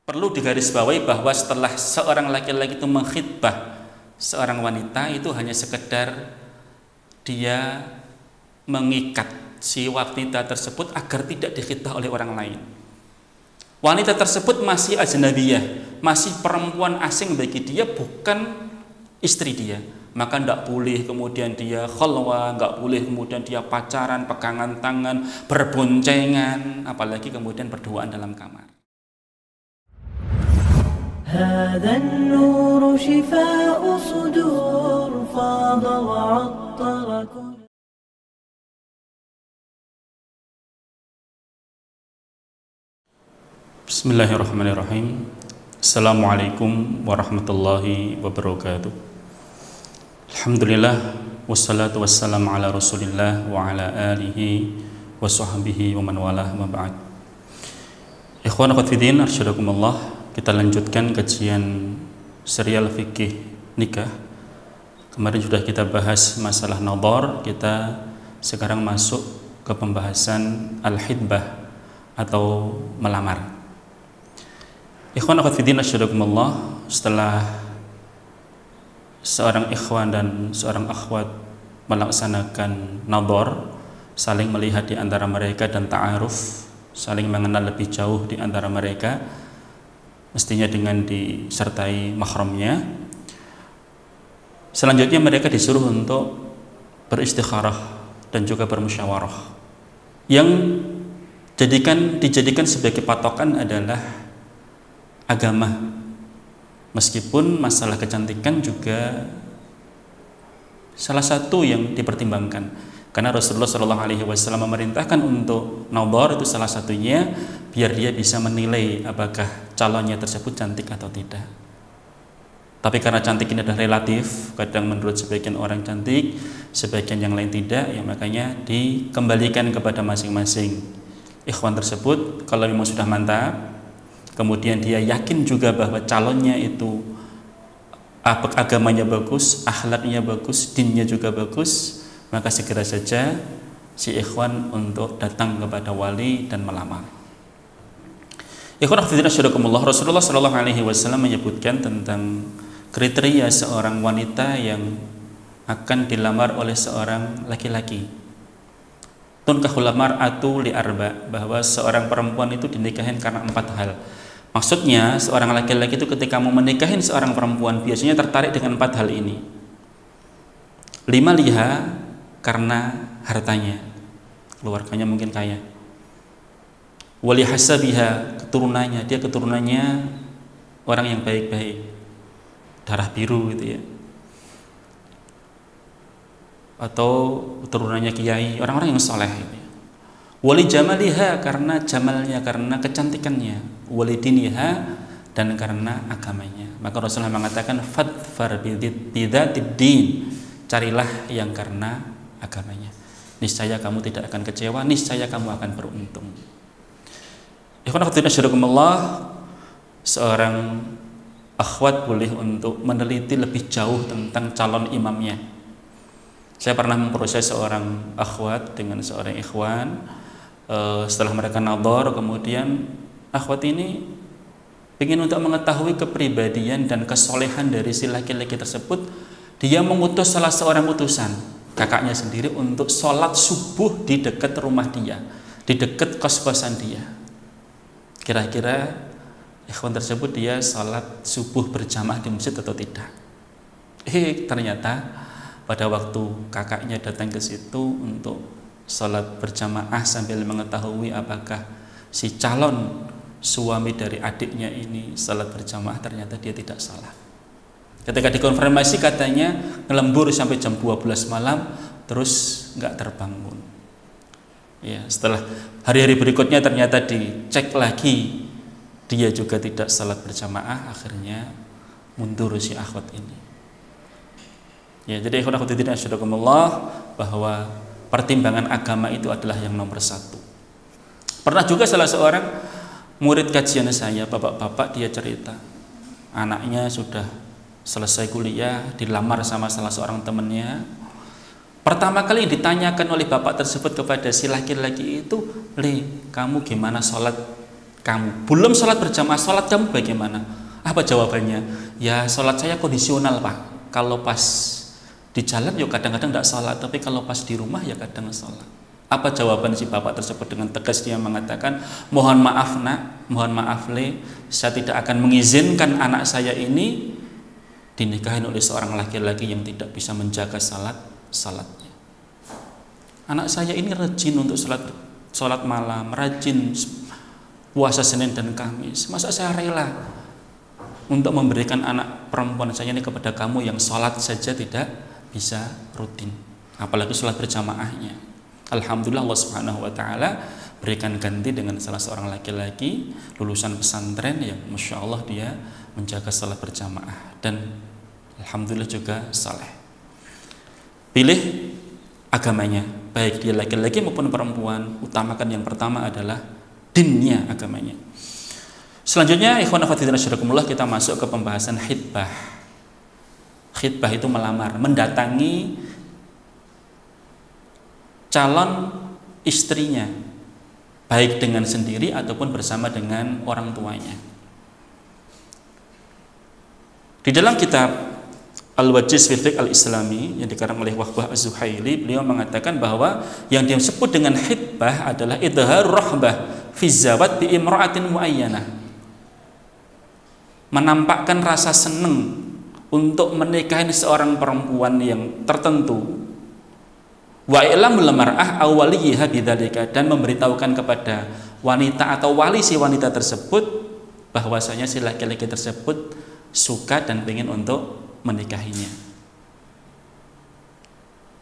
Perlu digarisbawahi bahwa setelah seorang laki-laki itu mengkhitbah seorang wanita, itu hanya sekedar dia mengikat si wanita tersebut agar tidak dikhitbah oleh orang lain. Wanita tersebut masih ajnabiyah, masih perempuan asing bagi dia, bukan istri dia. Maka tidak boleh kemudian dia khalwa, nggak boleh kemudian dia pacaran, pegangan tangan, berboncengan, apalagi kemudian berduaan dalam kamar. هذا النور شفاء صدور فاض وعطر كل. Bismillahirrahmanirrahim. Assalamualaikum warahmatullahi wabarakatuh. Alhamdulillah, wassalatu wassalamu ala rasulillah wa ala alihi wa sahbihi wa man walah, wa ba'd. Ikhwan akhwat fiddin, arsyadakumullah. Kita lanjutkan kajian serial fikih nikah. Kemarin sudah kita bahas masalah nadhar, kita sekarang masuk ke pembahasan al-hidbah atau melamar. Ikhwan akhwat fiddin, asyhadakumullah, setelah seorang ikhwan dan seorang akhwat melaksanakan nadhar, saling melihat di antara mereka dan ta'aruf, saling mengenal lebih jauh di antara mereka, mestinya dengan disertai mahramnya. Selanjutnya mereka disuruh untuk beristikharah dan juga bermusyawarah. Yang dijadikan sebagai patokan adalah agama, meskipun masalah kecantikan juga salah satu yang dipertimbangkan, karena Rasulullah SAW memerintahkan untuk nadhar, itu salah satunya biar dia bisa menilai apakah calonnya tersebut cantik atau tidak. Tapi karena cantik ini adalah relatif, kadang menurut sebagian orang cantik, sebagian yang lain tidak, ya makanya dikembalikan kepada masing-masing ikhwan tersebut. Kalau memang sudah mantap, kemudian dia yakin juga bahwa calonnya itu agamanya bagus, akhlaknya bagus, dinnya juga bagus, maka segera saja si ikhwan untuk datang kepada wali dan melamar. Ikhwan fillah rahimakumullah, Rasulullah SAW menyebutkan tentang kriteria seorang wanita yang akan dilamar oleh seorang laki-laki. Tunkahul mar'atu li arba, bahwa seorang perempuan itu dinikahin karena 4 hal. Maksudnya seorang laki-laki itu ketika mau menikahin seorang perempuan biasanya tertarik dengan 4 hal ini. 5 liha, karena hartanya, keluarganya mungkin kaya. Wali hasabiha, keturunannya, dia keturunannya orang yang baik-baik, darah biru gitu ya, atau keturunannya kiai, orang-orang yang soleh gitu ya. Wali jamaliha, karena jamalnya, karena kecantikannya. Wali diniha, dan karena agamanya. Maka Rasulullah mengatakan fadfar bidzatid din, carilah yang karena agamanya. Niscaya kamu tidak akan kecewa, niscaya kamu akan beruntung. Ikhwan akhwat fillah, seorang akhwat boleh untuk meneliti lebih jauh tentang calon imamnya. Saya pernah memproses seorang akhwat dengan seorang ikhwan. Setelah mereka nadhar, kemudian akhwat ini ingin untuk mengetahui kepribadian dan kesolehan dari si laki-laki tersebut. Dia mengutus salah seorang utusan, kakaknya sendiri, untuk sholat subuh di dekat rumah dia, di dekat kos-kosan dia. Kira-kira ikhwan tersebut dia sholat subuh berjamaah di masjid atau tidak? Ternyata pada waktu kakaknya datang ke situ untuk sholat berjamaah sambil mengetahui apakah si calon suami dari adiknya ini sholat berjamaah, ternyata dia tidak salah. Ketika dikonfirmasi katanya ngelembur sampai jam 12 malam terus nggak terbangun. Ya, setelah hari-hari berikutnya ternyata dicek lagi, dia juga tidak salat berjamaah, akhirnya mundur si akhwat ini. Ya, jadi ikhwan akhwat fillah asyhadakumullah, bahwa pertimbangan agama itu adalah yang nomor 1. Pernah juga salah seorang murid kajian saya, bapak-bapak, dia cerita anaknya sudah selesai kuliah, dilamar sama salah seorang temannya. Pertama kali ditanyakan oleh bapak tersebut kepada si laki-laki itu, kamu gimana sholat kamu. Belum sholat berjamaah, sholat kamu bagaimana? Apa jawabannya? Ya sholat saya kondisional Pak. Kalau pas di jalan ya kadang-kadang tidak sholat, tapi kalau pas di rumah ya kadang sholat. Apa jawaban si bapak tersebut? Dengan tegas dia mengatakan, mohon maaf nak, mohon maaf le, saya tidak akan mengizinkan anak saya ini dinikahin oleh seorang laki-laki yang tidak bisa menjaga salatnya. Anak saya ini rajin untuk sholat malam, rajin puasa Senin dan Kamis. Masa saya rela untuk memberikan anak perempuan saya ini kepada kamu yang sholat saja tidak bisa rutin, apalagi sholat berjamaahnya. Alhamdulillah Allah Subhanahu wa taala berikan ganti dengan salah seorang laki-laki lulusan pesantren yang Masya Allah dia menjaga salat berjamaah dan alhamdulillah juga saleh. Pilih agamanya, baik dia laki-laki maupun perempuan, utamakan yang pertama adalah dinnya, agamanya. Selanjutnya ikhwan fillah rahimakumullah, kita masuk ke pembahasan khitbah. Khitbah itu melamar, mendatangi calon istrinya, baik dengan sendiri ataupun bersama dengan orang tuanya. Di dalam kitab Al-Wajiz fil Fiqh Al-Islami yang dikarang oleh Wahbah Az-Zuhaili, beliau mengatakan bahwa yang disebut dengan khitbah adalah idhar rahbah fi zawat bi imra'atin muayyanah, menampakkan rasa senang untuk menikahi seorang perempuan yang tertentu, wa i'lamul mar'ah aw waliyha bidzalika, dan memberitahukan kepada wanita atau wali si wanita tersebut bahwasanya si laki-laki tersebut suka dan ingin untuk menikahinya.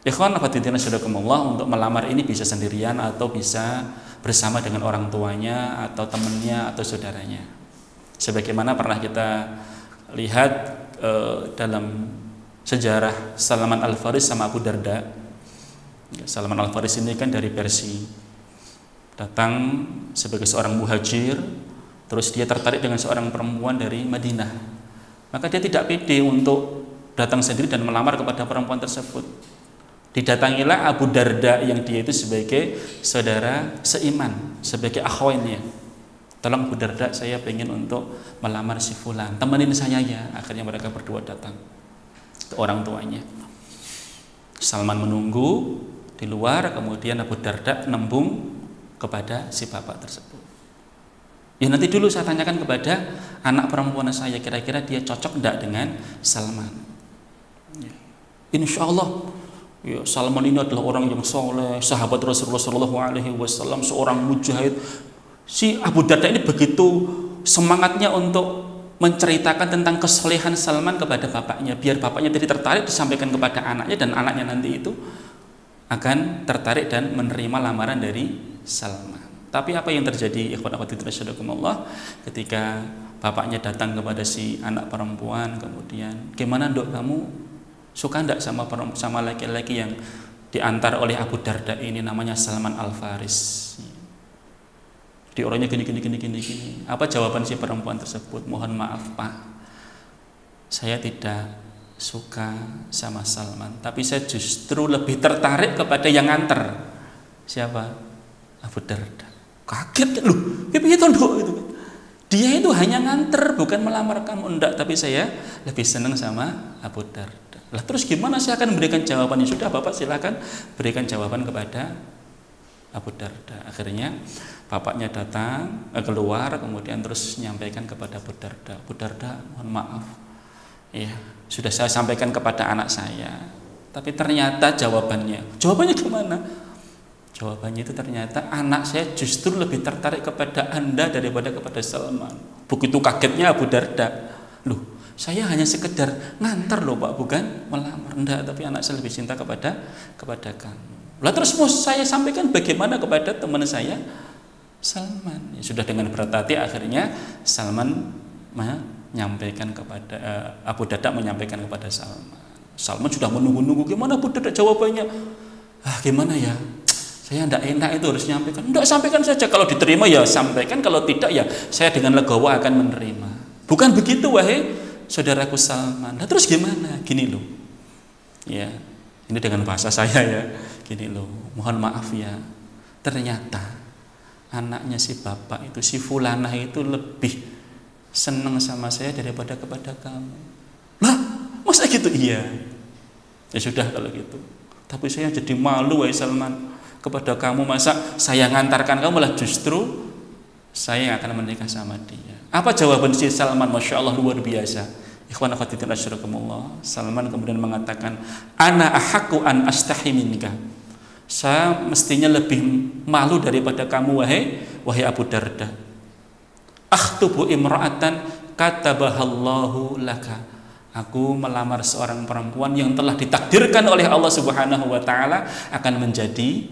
Ikhwan fillah rahimakumullah, untuk melamar ini bisa sendirian atau bisa bersama dengan orang tuanya atau temannya atau saudaranya. Sebagaimana pernah kita lihat dalam sejarah Salman Al-Faris sama Abu Darda. Salman Al-Faris ini kan dari Persia, datang sebagai seorang muhajir, terus dia tertarik dengan seorang perempuan dari Madinah, maka dia tidak pede untuk datang sendiri dan melamar kepada perempuan tersebut. Didatangilah Abu Darda yang dia itu sebagai saudara seiman, sebagai akhwinnya. Tolong Abu Darda, saya ingin untuk melamar si fulan, temenin saya ya. Akhirnya mereka berdua datang ke orang tuanya. Salman menunggu di luar, kemudian Abu Darda nembung kepada si bapak tersebut. Ya nanti dulu saya tanyakan kepada anak perempuan saya, kira-kira dia cocok enggak dengan Salman. Ya. Insya Allah, ya, Salman ini adalah orang yang soleh, sahabat Rasulullah SAW, seorang mujahid. Si Abu Darda ini begitu semangatnya untuk menceritakan tentang kesolehan Salman kepada bapaknya, biar bapaknya tadi tertarik, disampaikan kepada anaknya, dan anaknya nanti itu akan tertarik dan menerima lamaran dari Salman. Tapi apa yang terjadi ikhwan akhwat fillah, ketika bapaknya datang kepada si anak perempuan, kemudian, gimana dok, kamu suka enggak sama laki-laki yang diantar oleh Abu Darda ini, namanya Salman Al-Faris. Di orangnya gini. Apa jawaban si perempuan tersebut? Mohon maaf Pak, saya tidak suka sama Salman, tapi saya justru lebih tertarik kepada yang nganter. Siapa? Abu Darda. Kaget kan, loh, itu dia itu hanya nganter, bukan melamar kamu. Enggak, tapi saya lebih senang sama Abu Darda. Lah terus gimana saya akan memberikan jawabannya? Sudah Bapak silakan berikan jawaban kepada Abu Darda. Akhirnya bapaknya datang keluar, kemudian terus menyampaikan kepada Abu Darda, Abu Darda, mohon maaf, ya sudah saya sampaikan kepada anak saya, tapi ternyata jawabannya kemana? Jawabannya itu ternyata anak saya justru lebih tertarik kepada Anda daripada kepada Salman. Begitu kagetnya Abu Darda, loh, saya hanya sekedar ngantar loh Pak, bukan melamar. Enggak, tapi anak saya lebih cinta kepada kamu. Lah terus mau saya sampaikan bagaimana kepada teman saya Salman? Ya, sudah dengan berat hati akhirnya Salman menyampaikan kepada Abu Darda menyampaikan kepada Salman. Salman sudah menunggu-nunggu, gimana Abu Darda jawabannya? Gimana ya? Saya tidak enak itu harus menyampaikan. Tidak, sampaikan saja, kalau diterima ya sampaikan, kalau tidak ya saya dengan legowo akan menerima. Bukan begitu wahai saudaraku Salman. Nah, terus gimana? Gini loh. Ya, ini dengan bahasa saya ya. Gini loh, mohon maaf ya. Ternyata anaknya si bapak itu, si fulanah itu lebih senang sama saya daripada kepada kamu. Lah, masa gitu? Iya. Ya sudah kalau gitu. Tapi saya jadi malu wahai Salman, kepada kamu, masa saya ngantarkan kamu malah justru saya yang akan menikah sama dia. Apa jawaban si Salman? Masya Allah, luar biasa. Ikhwan akhwat fillah asyrakumullah. Salman kemudian mengatakan, ana ahaqqu an astahi minka. Saya mestinya lebih malu daripada kamu wahai Abu Darda. Akhtubu imra'atan katabahallahu laka. Aku melamar seorang perempuan yang telah ditakdirkan oleh Allah Subhanahu wa taala akan menjadi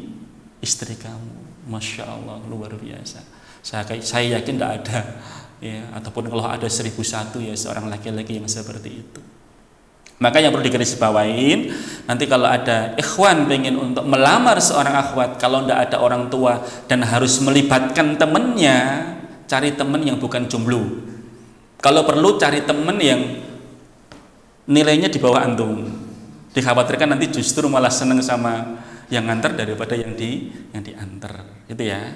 istri kamu. Masya Allah, luar biasa. Saya yakin tidak ada ya, ataupun kalau ada 1001 ya seorang laki-laki yang seperti itu. Maka yang perlu digarisbawahin, nanti kalau ada ikhwan pengen untuk melamar seorang akhwat, kalau tidak ada orang tua dan harus melibatkan temannya, cari teman yang bukan jomblo. Kalau perlu cari teman yang nilainya di bawah antum. Dikhawatirkan nanti justru malah seneng sama yang nganter daripada yang diantar. Gitu ya.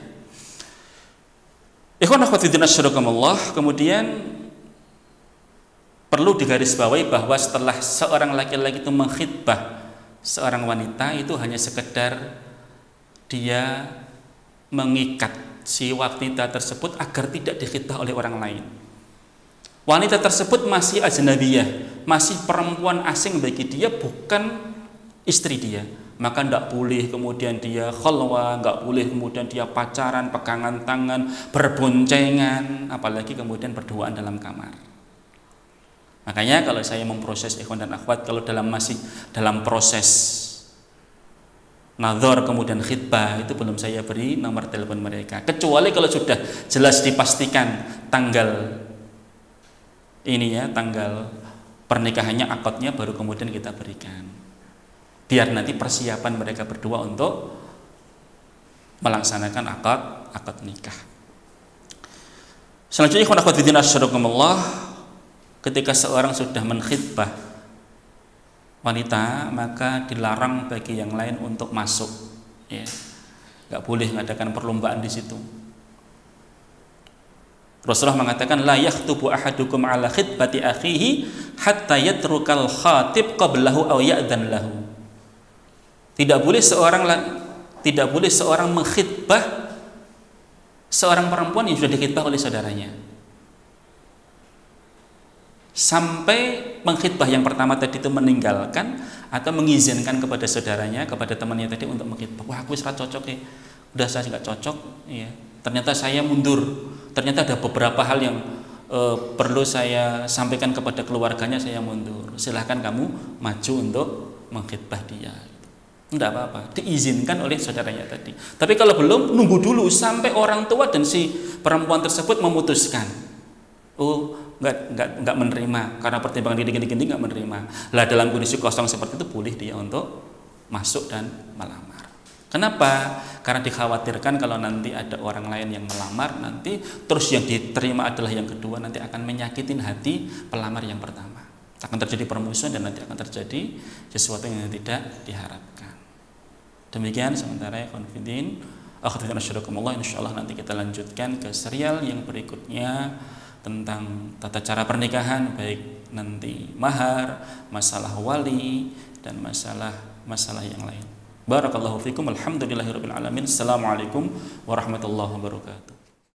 Ikhwan akhwat fillah asyrakumullah. Kemudian perlu digarisbawahi bahwa setelah seorang laki-laki itu mengkhitbah seorang wanita, itu hanya sekedar dia mengikat si wanita tersebut agar tidak dikhitbah oleh orang lain. Wanita tersebut masih ajnabiyah, masih perempuan asing bagi dia, bukan istri dia. Maka tidak boleh kemudian dia khalwa, tidak boleh kemudian dia pacaran, pegangan tangan, berboncengan, apalagi kemudian berduaan dalam kamar. Makanya kalau saya memproses ikhwan dan akhwat, kalau masih dalam proses nadhar kemudian khitbah, itu belum saya beri nomor telepon mereka. Kecuali kalau sudah jelas dipastikan tanggal ini ya, tanggal pernikahannya, akadnya, baru kemudian kita berikan. Biar nanti persiapan mereka berdua untuk melaksanakan akad nikah. Selanjutnya ikhwan akhwat fillah asyrakumullah, ketika seorang sudah menkhitbah wanita, maka dilarang bagi yang lain untuk masuk. Ya, nggak boleh mengadakan perlombaan di situ. Rasulullah mengatakan, la yakhtubu ahadukum ala khitbati akhihi hatta yatrukal khatib qablahu aw ya'dhan lahu. Tidak boleh seorang mengkhitbah seorang perempuan yang sudah dikhitbah oleh saudaranya sampai pengkhitbah yang pertama tadi itu meninggalkan atau mengizinkan kepada saudaranya, kepada temannya tadi untuk mengkhitbah. Wah, aku sudah cocok ya, udah saya nggak cocok ya, ternyata saya mundur, ternyata ada beberapa hal yang perlu saya sampaikan kepada keluarganya, saya mundur, silahkan kamu maju untuk mengkhitbah dia. Tidak apa-apa, diizinkan oleh saudaranya tadi. Tapi kalau belum, nunggu dulu sampai orang tua dan si perempuan tersebut memutuskan, oh nggak menerima karena pertimbangan gini nggak menerima. Lah dalam kondisi kosong seperti itu boleh dia untuk masuk dan melamar. Kenapa? Karena dikhawatirkan kalau nanti ada orang lain yang melamar, nanti terus yang diterima adalah yang kedua, nanti akan menyakitin hati pelamar yang pertama. Akan terjadi permusuhan dan nanti akan terjadi sesuatu yang tidak diharapkan. Demikian sementara ya konfidin. Akhirnya asyarakumullah, insyaallah nanti kita lanjutkan ke serial yang berikutnya tentang tata cara pernikahan, baik nanti mahar, masalah wali dan masalah yang lain. Barakallahu fikum, alhamdulillahirabbil alamin. Assalamualaikum warahmatullahi wabarakatuh.